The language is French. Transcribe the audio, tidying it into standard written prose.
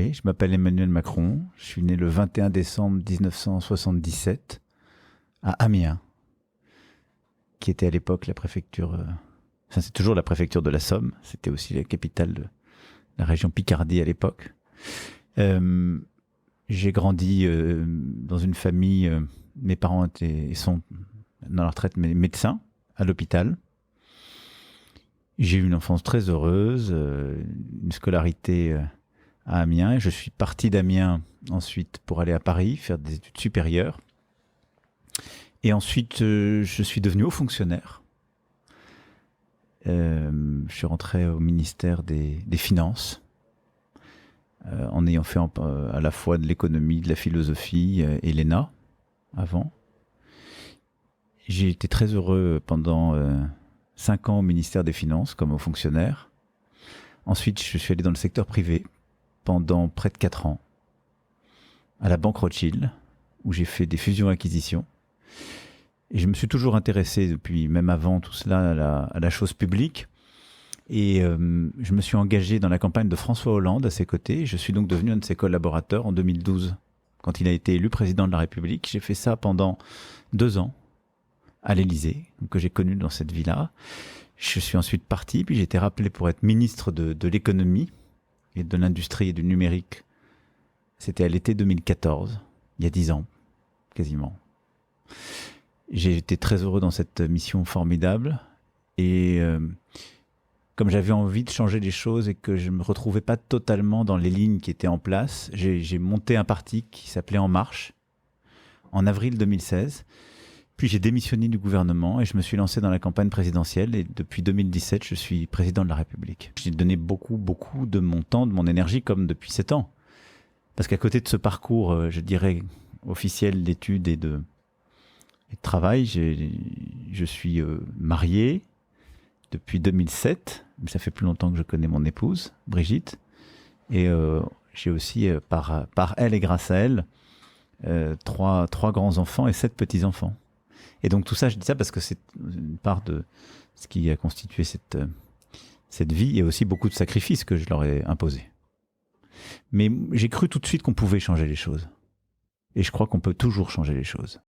Oui, je m'appelle Emmanuel Macron. Je suis né le 21 décembre 1977 à Amiens, qui était à l'époque la préfecture... Enfin, c'est toujours la préfecture de la Somme. C'était aussi la capitale de la région Picardie à l'époque. J'ai grandi dans une famille... mes parents sont dans la retraite, mais médecins à l'hôpital. J'ai eu une enfance très heureuse, une scolarité à Amiens. Je suis parti d'Amiens ensuite pour aller à Paris, faire des études supérieures. Et ensuite, je suis devenu haut fonctionnaire. Je suis rentré au ministère des Finances, en ayant fait à la fois de l'économie, de la philosophie et l'ENA avant. J'ai été très heureux pendant 5 ans au ministère des Finances comme haut fonctionnaire. Ensuite, je suis allé dans le secteur privé pendant près de 4 ans à la Banque Rothschild, où j'ai fait des fusions-acquisitions. Et je me suis toujours intéressé, depuis même avant tout cela, à la chose publique. Et je me suis engagé dans la campagne de François Hollande à ses côtés. Je suis donc devenu un de ses collaborateurs en 2012. Quand il a été élu président de la République, j'ai fait ça pendant 2 ans à l'Élysée, que j'ai connu dans cette vie-là. Je suis ensuite parti, puis j'ai été rappelé pour être ministre de l'économie et de l'industrie et du numérique. C'était à l'été 2014, il y a 10 ans, quasiment. J'ai été très heureux dans cette mission formidable. Et comme j'avais envie de changer les choses et que je ne me retrouvais pas totalement dans les lignes qui étaient en place, j'ai monté un parti qui s'appelait En Marche en avril 2016. Puis j'ai démissionné du gouvernement et je me suis lancé dans la campagne présidentielle. Et depuis 2017, je suis président de la République. J'ai donné beaucoup de mon temps, de mon énergie, comme depuis 7 ans. Parce qu'à côté de ce parcours, je dirais, officiel d'études et de travail, je suis marié depuis 2007. Ça fait plus longtemps que je connais mon épouse, Brigitte. Et j'ai aussi, par elle et grâce à elle, 3 grands-enfants et 7 petits-enfants. Et donc tout ça, je dis ça parce que c'est une part de ce qui a constitué cette vie et aussi beaucoup de sacrifices que je leur ai imposés. Mais j'ai cru tout de suite qu'on pouvait changer les choses. Et je crois qu'on peut toujours changer les choses.